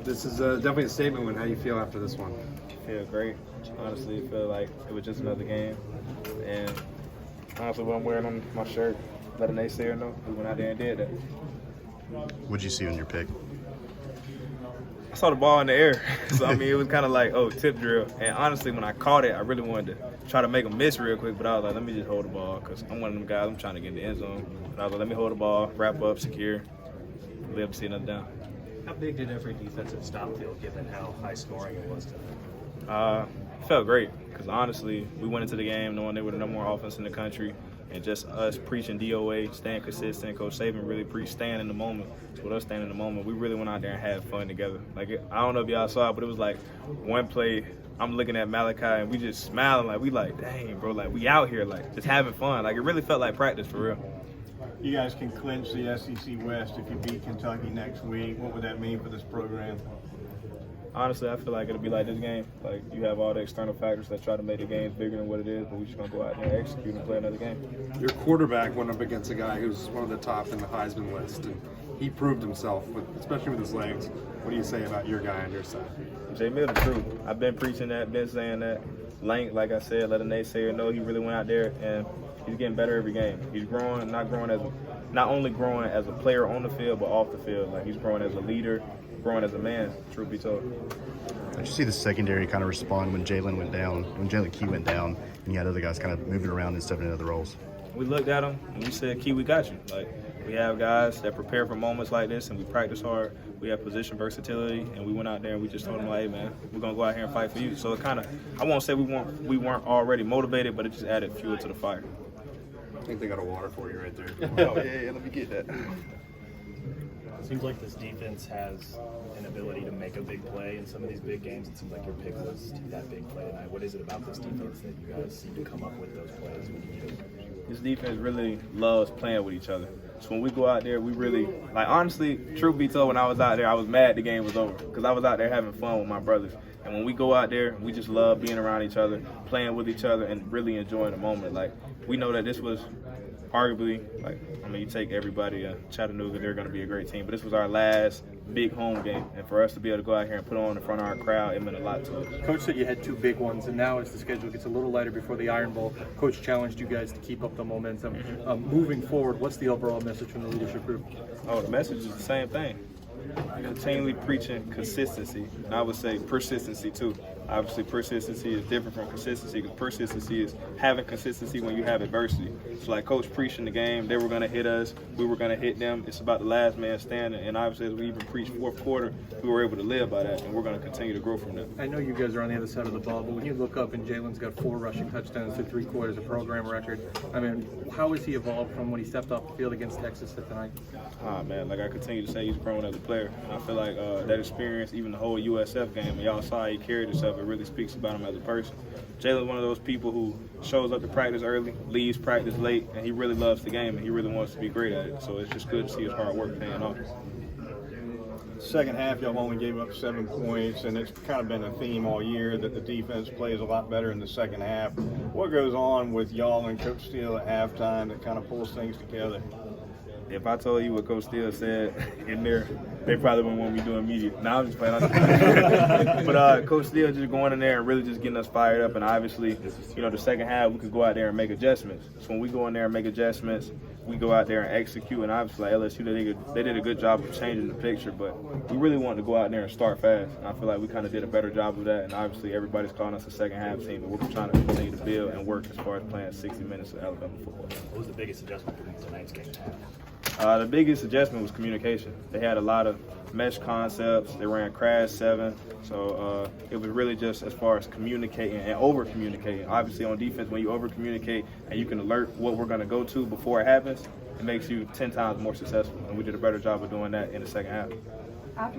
This is definitely a statement win. How do you feel after this one? I feel great. Honestly, I feel like it was just another game. And honestly, what I'm wearing on my shirt, let a naysayer know, we went out there and did that. What'd you see on your pick? I saw the ball in the air. So, I mean, it was kind of like, oh, tip drill. And honestly, when I caught it, I really wanted to try to make a miss real quick. But I was like, let me just hold the ball because I'm one of them guys. I'm trying to get in the end zone. But I was like, let me hold the ball, wrap up, secure, be able to see another down. How big did every defensive stop feel given how high scoring it was tonight? It felt great because honestly, we went into the game knowing they were the number one offense in the country, and just us preaching DOA, staying consistent. Coach Saban really preached staying in the moment. So with us staying in the moment, we really went out there and had fun together. Like, I don't know if y'all saw it, but it was like one play, I'm looking at Malachi and we just smiling like, we like, dang, bro, like we out here like just having fun. Like it really felt like practice for real. You guys can clinch the SEC West if you beat Kentucky next week. What would that mean for this program? Honestly, I feel like it'll be like this game. Like, you have all the external factors that try to make the games bigger than what it is, but we're just going to go out there and execute and play another game. Your quarterback went up against a guy who's one of the top in the Heisman list, and he proved himself, especially with his legs. What do you say about your guy on your side? Jay Milton, true. I've been preaching that, been saying that. Length, like I said, let a naysayer know he really went out there, and he's getting better every game. He's growing, not only growing as a player on the field, but off the field. Like, he's growing as a leader, growing as a man, truth be told. Did you see the secondary kind of respond when Jalen went down, when Jalen Key went down, and you had other guys kind of moving around and stepping into other roles? We looked at him and we said, Key, we got you. Like, we have guys that prepare for moments like this and we practice hard. We have position versatility, and we went out there and we just told them, like, hey, man, we're going to go out here and fight for you. So it kind of, I won't say we weren't already motivated, but it just added fuel to the fire. I think they got a water for you right there. Oh, yeah, let me get that. It seems like this defense has an ability to make a big play in some of these big games. It seems like your pick was that big play tonight. What is it about this defense that you guys seem to come up with those plays when you need them? This defense really loves playing with each other. So when we go out there, we really, like, honestly, truth be told, when I was out there, I was mad the game was over because I was out there having fun with my brothers. And when we go out there, we just love being around each other, playing with each other, and really enjoying the moment. Like, we know that this was arguably, like, I mean, you take everybody in Chattanooga, they're going to be a great team. But this was our last big home game. And for us to be able to go out here and put on in front of our crowd, it meant a lot to us. Coach said you had two big ones, and now as the schedule gets a little lighter before the Iron Bowl, Coach challenged you guys to keep up the momentum. Moving forward, what's the overall message from the leadership group? Oh, the message is the same thing. Continually preaching consistency, and I would say persistency too. Obviously, persistency is different from consistency because persistency is having consistency when you have adversity. So like Coach preached in the game, they were going to hit us, we were going to hit them. It's about the last man standing, and obviously as we even preached fourth quarter, we were able to live by that, and we're going to continue to grow from that. I know you guys are on the other side of the ball, but when you look up and Jalen's got 4 rushing touchdowns through 3 quarters, a program record, I mean, how has he evolved from when he stepped off the field against Texas tonight? Man, like I continue to say, he's growing as a player. And I feel like that experience, even the whole USF game, and y'all saw how he carried himself, it really speaks about him as a person. Jalen's one of those people who shows up to practice early, leaves practice late, and he really loves the game, and he really wants to be great at it. So it's just good to see his hard work paying off. Second half, y'all only gave up 7 points, and it's kind of been a theme all year that the defense plays a lot better in the second half. What goes on with y'all and Coach Steele at halftime that kind of pulls things together? If I told you what Coach Steele said in there, they probably wouldn't want me doing media. Now I'm just playing. But Coach Steele just going in there and really just getting us fired up. And obviously, you know, the second half we could go out there and make adjustments. So when we go in there and make adjustments, we go out there and execute. And obviously, like LSU, they did a good job of changing the picture. But we really wanted to go out there and start fast. And I feel like we kind of did a better job of that. And obviously, everybody's calling us a second half team. But we're trying to continue to build and work as far as playing 60 minutes of Alabama football. What was the biggest adjustment for tonight's game? The biggest adjustment was communication. They had a lot of mesh concepts. They ran crash 7. So it was really just as far as communicating and over-communicating. Obviously on defense, when you over-communicate and you can alert what we're going to go to before it happens, it makes you 10 times more successful. And we did a better job of doing that in the second half.